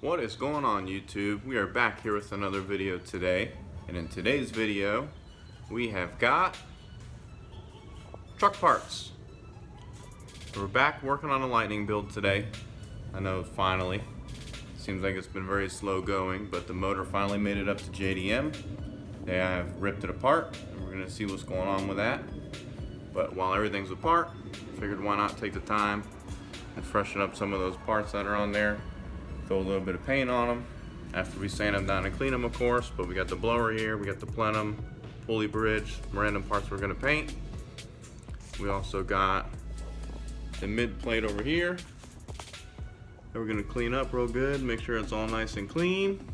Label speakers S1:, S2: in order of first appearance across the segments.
S1: What is going on, YouTube? We are back here with another video today, and in today's video we have got truck parts. We're back working on a Lightning build today. I know, finally. Seems like it's been very slow going, but the motor finally made it up to JDM. They have ripped it apart, and we're going to see what's going on with that. But while everything's apart, figured why not take the time and freshen up some of those parts that are on there. Throw a little bit of paint on them after we sand them down and clean them, of course. But we got the blower here, we got the plenum, pulley bridge, random parts we're going to paint. We also got the mid plate over here that we're going to clean up real good, make sure it's all nice and clean.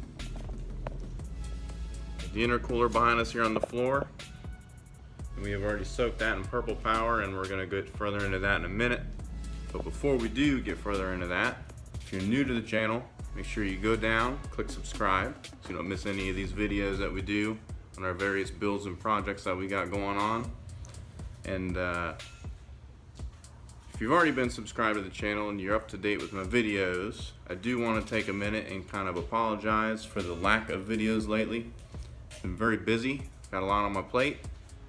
S1: The intercooler behind us here on the floor, we have already soaked that in purple power, and we're going to get further into that in a minute. But before we do get further into that, if you're new to the channel, make sure you go down, click subscribe so you don't miss any of these videos that we do on our various builds and projects that we got going on. And if you've already been subscribed to the channel and you're up to date with my videos, I do want to take a minute and kind of apologize for the lack of videos lately. I've been very busy, got a lot on my plate,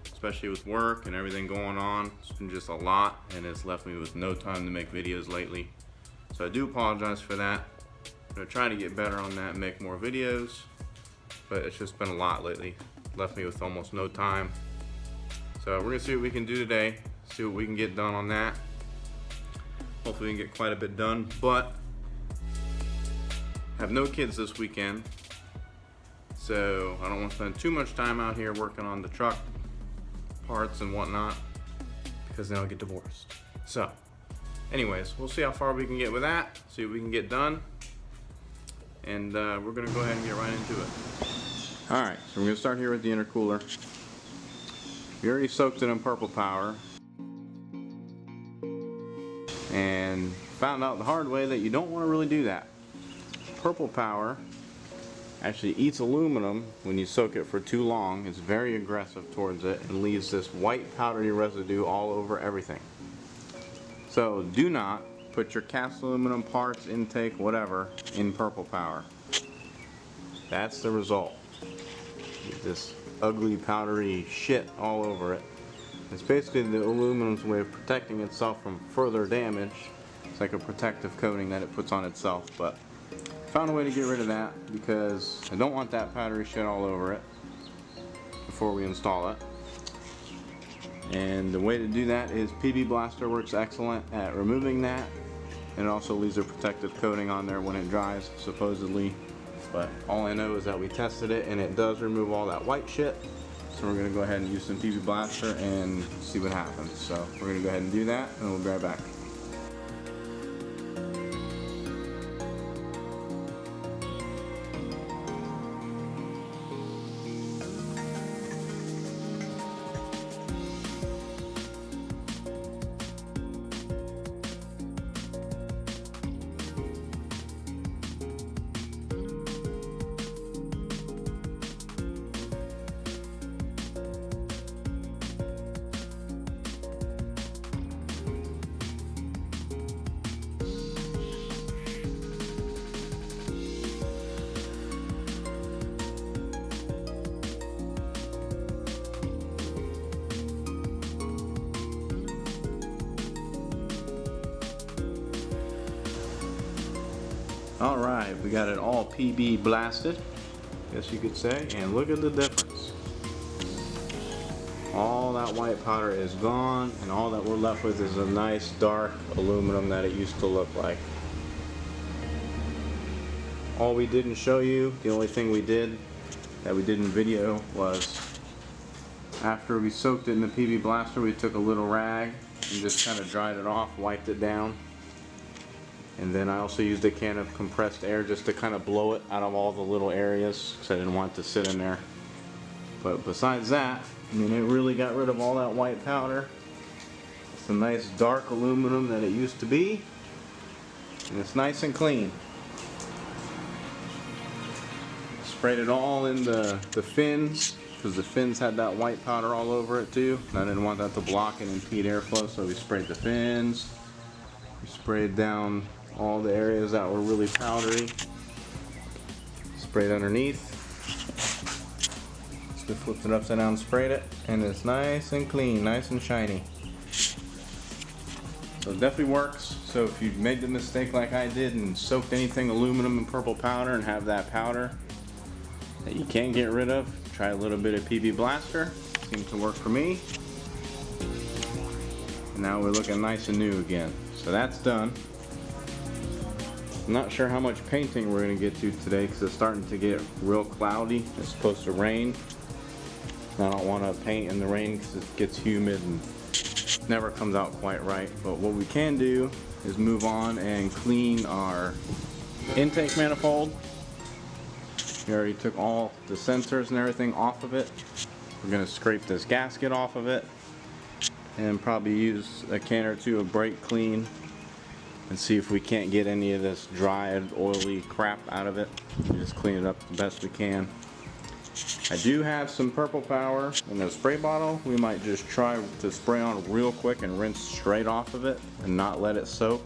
S1: especially with work and everything going on. It's been just a lot, and it's left me with no time to make videos lately. So I do apologize for that. I'm gonna try to get better on that and make more videos, but it's just been a lot lately. Left me with almost no time. So we're gonna see what we can do today, see what we can get done on that. Hopefully we can get quite a bit done, but I have no kids this weekend, so I don't want to spend too much time out here working on the truck parts and whatnot, because then I'll get divorced. So anyways, we'll see how far we can get with that, see what we can get done, and we're gonna go ahead and get right into it. Alright, so we're gonna start here with the intercooler. We already soaked it in purple power and found out the hard way that you don't want to really do that. Purple power actually eats aluminum when you soak it for too long. It's very aggressive towards it and leaves this white powdery residue all over everything. So do not put your cast aluminum parts, intake, whatever, in purple power. That's the result. Get this ugly powdery shit all over it. It's basically the aluminum's way of protecting itself from further damage. It's like a protective coating that it puts on itself, but I found a way to get rid of that because I don't want that powdery shit all over it before we install it. And the way to do that is PB Blaster works excellent at removing that, and it also leaves a protective coating on there when it dries, supposedly. But all I know is that we tested it and it does remove all that white shit. So we're gonna go ahead and use some PB Blaster and see what happens. So we're gonna go ahead and do that, and we'll be right back. Alright, we got it all PB blasted, guess you could say, and look at the difference. All that white powder is gone, and all that we're left with is a nice dark aluminum that it used to look like. All we didn't show you, the only thing we did that we did in video, was after we soaked it in the PB Blaster, we took a little rag and just kind of dried it off, wiped it down. And then I also used a can of compressed air just to kind of blow it out of all the little areas because I didn't want it to sit in there. But besides that, I mean, it really got rid of all that white powder. It's a nice dark aluminum that it used to be, and it's nice and clean. Sprayed it all in the fins because the fins had that white powder all over it too. And I didn't want that to block and impede airflow, so we sprayed the fins. We sprayed down all the areas that were really powdery. sprayed underneath. Just flipped it upside down, sprayed it, and it's nice and clean, nice and shiny. So it definitely works. So if you made the mistake like I did and soaked anything aluminum in purple powder and have that powder that you can't get rid of, try a little bit of PB Blaster. Seems to work for me. And now we're looking nice and new again. So that's done. I'm not sure how much painting we're going to get to today because it's starting to get real cloudy. It's supposed to rain. I don't want to paint in the rain because it gets humid and never comes out quite right. But what we can do is move on and clean our intake manifold. We already took all the sensors and everything off of it. We're going to scrape this gasket off of it and probably use a can or two of brake clean and see if we can't get any of this dried oily crap out of it. Just clean it up the best we can. I do have some purple power in a spray bottle. We might just try to spray on real quick and rinse straight off of it and not let it soak,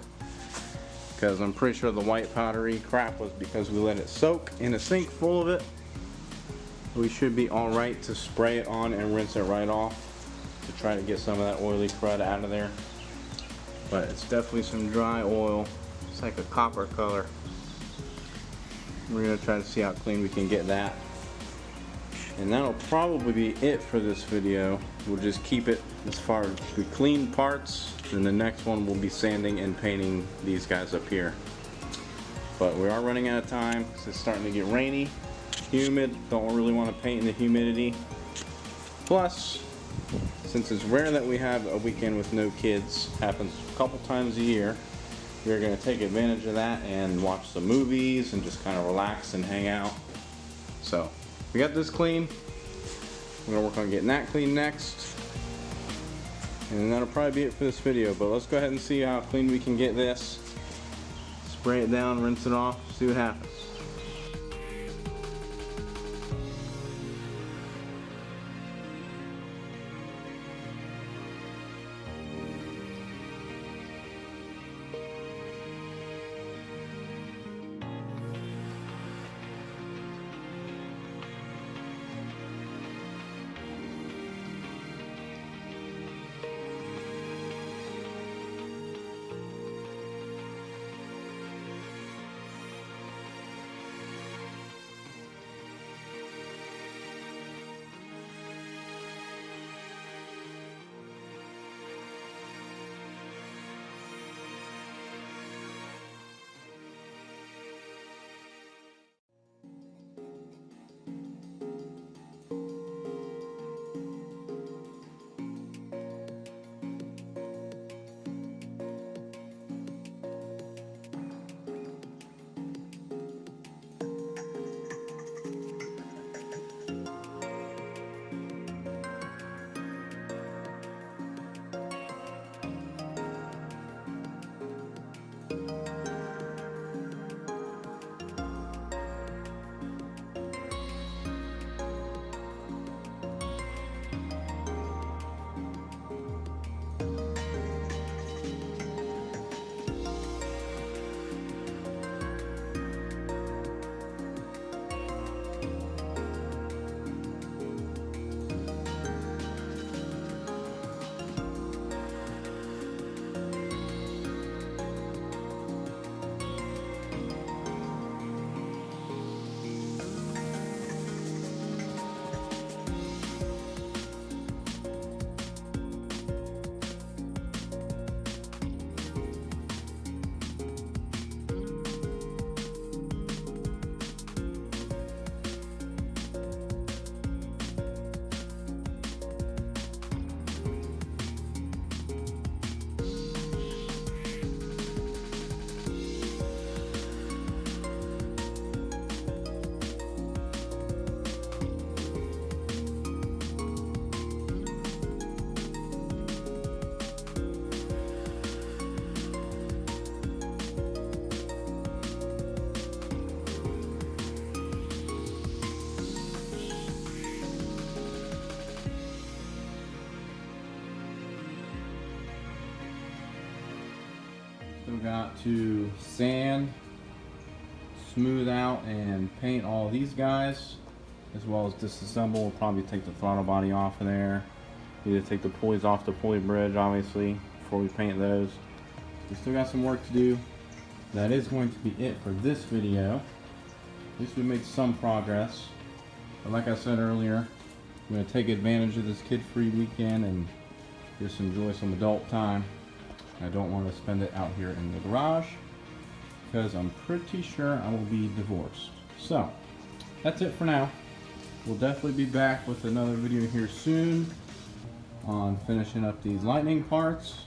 S1: because I'm pretty sure the white powdery crap was because we let it soak in a sink full of it. We should be alright to spray it on and rinse it right off to try to get some of that oily crud out of there. But it's definitely some dry oil. It's like a copper color. We're going to try to see how clean we can get that. And that'll probably be it for this video. We'll just keep it as far as we clean parts, and the next one will be sanding and painting these guys up here. But we are running out of time because it's starting to get rainy, humid. Don't really want to paint in the humidity. Plus, since it's rare that we have a weekend with no kids, happens a couple times a year, we're going to take advantage of that and watch some movies and just kind of relax and hang out. So we got this clean. We're going to work on getting that clean next. And that'll probably be it for this video, but let's go ahead and see how clean we can get this. Spray it down, rinse it off, see what happens. Still got to sand,
S2: smooth out and paint all these guys, as well as disassemble. We'll probably take the throttle body off of there. Need to take the pulleys off the pulley bridge, obviously, before we paint those. We still got some work to do. That is going to be it for this video. At least we made some progress. But like I said earlier, I'm going to take advantage of this kid-free weekend and just enjoy some adult time. I don't want to spend it out here in the garage because I'm pretty sure I will be divorced. So, that's it for now. We'll definitely be back with another video here soon on finishing up these Lightning parts.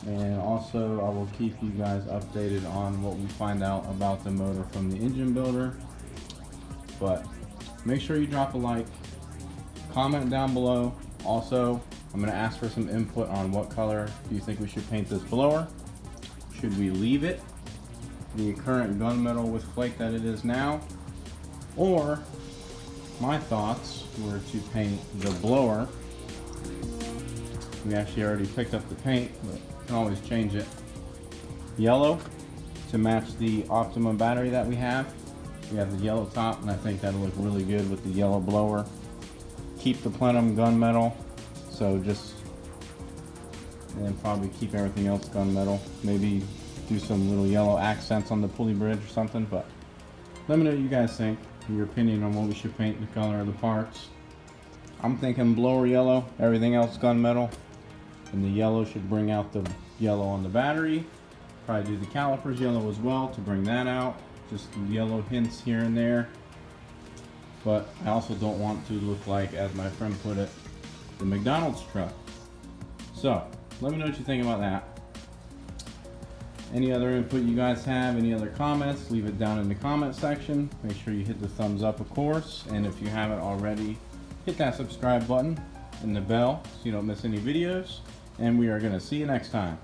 S2: And also I will keep you guys updated on what we find out about the motor from the engine builder. But make sure you drop a like, comment down below. Also, I'm going to ask for some input on what color do you think we should paint this blower. Should we leave it the current gunmetal with flake that it is now, or my thoughts were to paint the blower. We actually already picked up the paint, but you can always change it yellow to match the Optimum battery that we have. We have the yellow top, and I think that'll look really good with the yellow blower. Keep the plenum gunmetal, so and probably keep everything else gunmetal. Maybe do some little yellow accents on the pulley bridge or something, but let me know what you guys think, your opinion on what we should paint the color of the parts. I'm thinking blower yellow, everything else gunmetal, and the yellow should bring out the yellow on the battery. Probably do the calipers yellow as well to bring that out, just yellow hints here and there. But I also don't want to look like, as my friend put it, the McDonald's truck. So let me know what you think about that. Any other input you guys have, any other comments, leave it down in the comment section. Make sure you hit the thumbs up, of course, and if you haven't already, hit that subscribe button and the bell so you don't miss any videos, and we are going to see you next time.